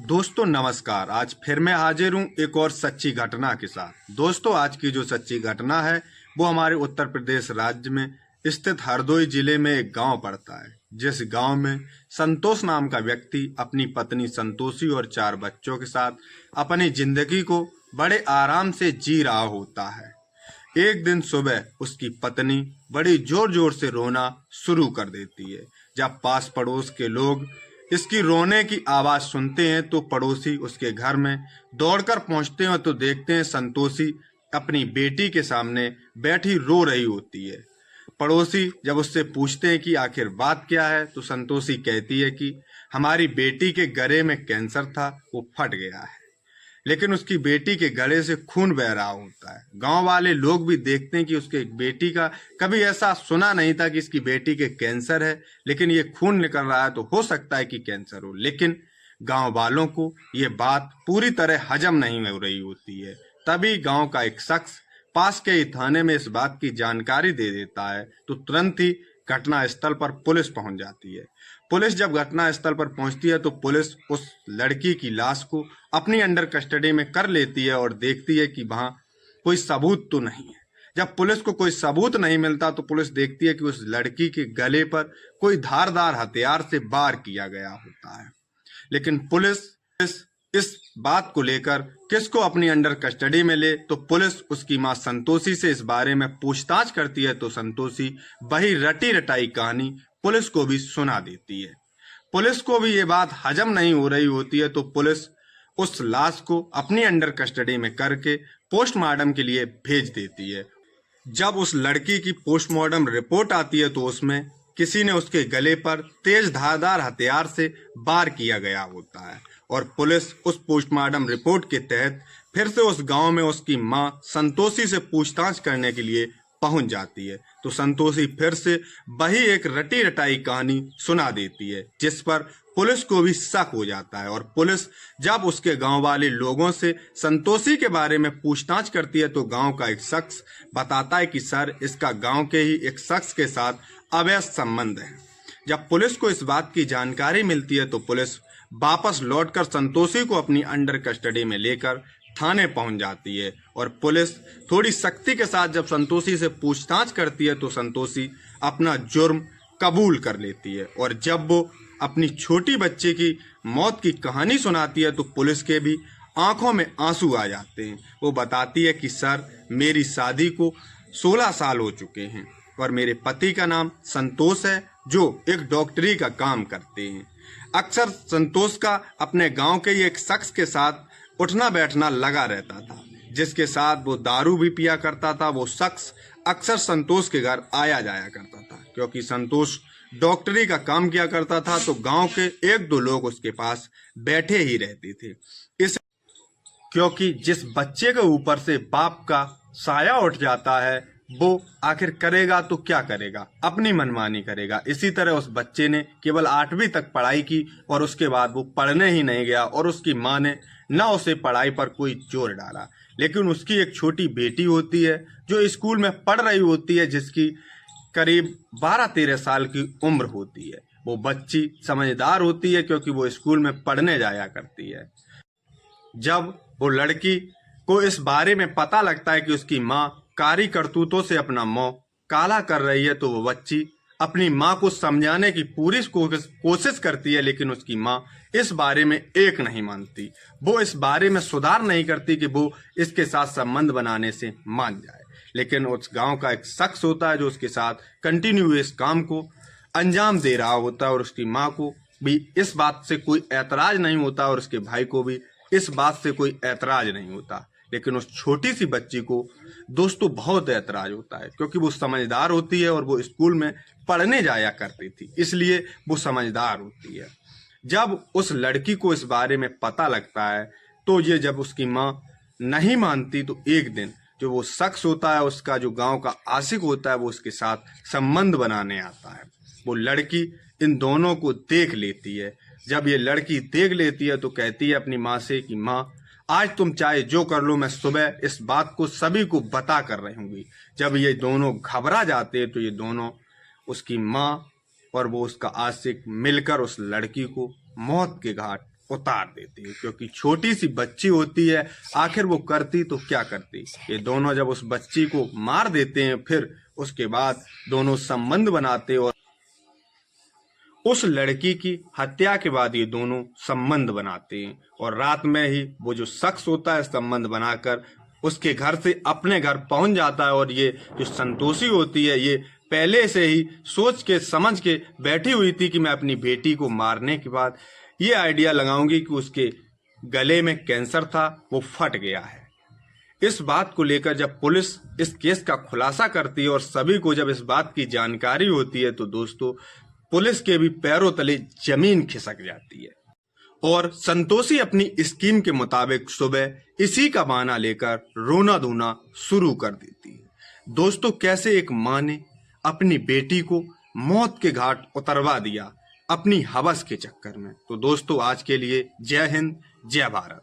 दोस्तों नमस्कार। आज फिर मैं हाजिर हूँ एक और सच्ची घटना के साथ। दोस्तों आज की जो सच्ची घटना है वो हमारे उत्तर प्रदेश राज्य में स्थित हरदोई जिले में एक गांव पड़ता है, जिस गांव में संतोष नाम का व्यक्ति अपनी पत्नी संतोषी और 4 बच्चों के साथ अपनी जिंदगी को बड़े आराम से जी रहा होता है। एक दिन सुबह उसकी पत्नी बड़ी जोर जोर से रोना शुरू कर देती है। जब पास पड़ोस के लोग इसकी रोने की आवाज सुनते हैं तो पड़ोसी उसके घर में दौड़कर पहुंचते हैं तो देखते हैं संतोषी अपनी बेटी के सामने बैठी रो रही होती है। पड़ोसी जब उससे पूछते हैं कि आखिर बात क्या है तो संतोषी कहती है कि हमारी बेटी के गले में कैंसर था, वो फट गया है। लेकिन उसकी बेटी के गले से खून बह रहा होता है। गांव वाले लोग भी देखते हैं कि उसके बेटी का कभी ऐसा सुना नहीं था कि इसकी बेटी के कैंसर है, लेकिन ये खून निकल रहा है तो हो सकता है कि कैंसर हो। लेकिन गांव वालों को ये बात पूरी तरह हजम नहीं हो रही होती है। तभी गांव का एक शख्स पास के ही थाने में इस बात की जानकारी दे देता है तो तुरंत ही घटना स्थल पर पुलिस पहुंच जाती है। पुलिस जब घटना स्थल पर पहुंचती है तो पुलिस उस लड़की की लाश को अपनी अंडर कस्टडी में कर लेती है और देखती है कि वहां कोई सबूत तो नहीं है। जब पुलिस को कोई सबूत नहीं मिलता तो पुलिस देखती है कि उस लड़की के गले पर कोई धारदार हथियार से वार किया गया होता है। लेकिन पुलिस इस बात को लेकर किसको अपनी अंडर कस्टडी में ले तो पुलिस उसकी मां संतोषी से इस बारे में पूछताछ करती है तो संतोषी वही रटी रटाई कहानी पुलिस को भी सुना देती है। पुलिस को भी ये बात हजम नहीं हो रही होती है तो पुलिस उस लाश को अपनी अंडर कस्टडी में करके पोस्टमार्टम के लिए भेज देती है। जब उस लड़की की पोस्टमार्टम रिपोर्ट आती है तो उसमें किसी ने उसके गले पर तेज धारदार हथियार से वार किया गया होता है और पुलिस उस पोस्टमार्टम रिपोर्ट के तहत फिर से उस गांव में उसकी मां संतोषी से पूछताछ करने के लिए पहुंच जाती है तो संतोषी फिर से वही एक रटी रटाई कहानी सुना देती है, जिस पर पुलिस को भी शक हो जाता है। और पुलिस जब उसके गांव वाले लोगों से संतोषी के बारे में पूछताछ करती है तो गांव का एक शख्स बताता है कि सर, इसका गांव के ही एक शख्स के साथ अवैध संबंध है। जब पुलिस को इस बात की जानकारी मिलती है तो पुलिस वापस लौटकर संतोषी को अपनी अंडर कस्टडी में लेकर थाने पहुंच जाती है और पुलिस थोड़ी सख्ती के साथ जब संतोषी से पूछताछ करती है तो संतोषी अपना जुर्म कबूल कर लेती है। और जब वो अपनी छोटी बच्ची की मौत की कहानी सुनाती है तो पुलिस के भी आंखों में आंसू आ जाते हैं। वो बताती है कि सर, मेरी शादी को 16 साल हो चुके हैं और मेरे पति का नाम संतोष है जो एक डॉक्टरी का काम करते हैं। अक्सर संतोष का अपने गांव के एक शख्स के साथ उठना बैठना लगा रहता था, जिसके साथ वो दारू भी पिया करता था। वो शख्स अक्सर संतोष के घर आया जाया करता था। क्योंकि संतोष डॉक्टरी का काम किया करता था तो गांव के 1-2 लोग उसके पास बैठे ही रहते थे। इस क्योंकि जिस बच्चे के ऊपर से बाप का साया उठ जाता है वो आखिर करेगा तो क्या करेगा, अपनी मनमानी करेगा। इसी तरह उस बच्चे ने केवल 8वीं तक पढ़ाई की और उसके बाद वो पढ़ने ही नहीं गया और उसकी माँ ने ना उसे पढ़ाई पर कोई जोर डाला। लेकिन उसकी एक छोटी बेटी होती है जो स्कूल में पढ़ रही होती है, जिसकी करीब 12-13 साल की उम्र होती है। वो बच्ची समझदार होती है क्योंकि वो स्कूल में पढ़ने जाया करती है। जब वो लड़की को इस बारे में पता लगता है कि उसकी माँ कारी करतूतों से अपना मुंह काला कर रही है तो वो बच्ची अपनी माँ को समझाने की पूरी कोशिश करती है, लेकिन उसकी माँ इस बारे में एक नहीं मानती। वो इस बारे में सुधार नहीं करती कि वो इसके साथ संबंध बनाने से मान जाए। लेकिन उस गांव का एक शख्स होता है जो उसके साथ कंटिन्यू इस काम को अंजाम दे रहा होता है और उसकी माँ को भी इस बात से कोई ऐतराज नहीं होता और उसके भाई को भी इस बात से कोई ऐतराज नहीं होता। लेकिन उस छोटी सी बच्ची को दोस्तों बहुत ऐतराज होता है क्योंकि वो समझदार होती है और वो स्कूल में पढ़ने जाया करती थी, इसलिए वो समझदार होती है। जब उस लड़की को इस बारे में पता लगता है तो ये जब उसकी माँ नहीं मानती तो एक दिन जो वो शख्स होता है, उसका जो गांव का आशिक होता है, वो उसके साथ संबंध बनाने आता है। वो लड़की इन दोनों को देख लेती है। जब ये लड़की देख लेती है तो कहती है अपनी माँ से कि माँ, आज तुम चाहे जो कर लो, मैं सुबह इस बात को सभी को बता कर रहूंगी। जब ये दोनों घबरा जाते हैं तो ये दोनों, उसकी माँ और वो उसका आशिक, मिलकर उस लड़की को मौत के घाट उतार देती है, क्योंकि छोटी सी बच्ची होती है, आखिर वो करती तो क्या करती। ये दोनों जब उस बच्ची को मार देते हैं, फिर उसके बाद दोनों संबंध बनाते और उस लड़की की हत्या के बाद ये दोनों संबंध बनाते हैं और रात में ही वो जो शख्स होता है संबंध बनाकर उसके घर से अपने घर पहुंच जाता है। और ये जो संतोषी होती है, ये पहले से ही सोच के समझ के बैठी हुई थी कि मैं अपनी बेटी को मारने के बाद ये आइडिया लगाऊंगी कि उसके गले में कैंसर था, वो फट गया है। इस बात को लेकर जब पुलिस इस केस का खुलासा करती है और सभी को जब इस बात की जानकारी होती है, तो दोस्तों पुलिस के भी पैरों तले जमीन खिसक जाती है और संतोषी अपनी स्कीम के मुताबिक सुबह इसी का बहाना लेकर रोना धोना शुरू कर देती है। दोस्तों, कैसे एक माँ ने अपनी बेटी को मौत के घाट उतरवा दिया अपनी हवस के चक्कर में। तो दोस्तों, आज के लिए जय हिंद, जय भारत।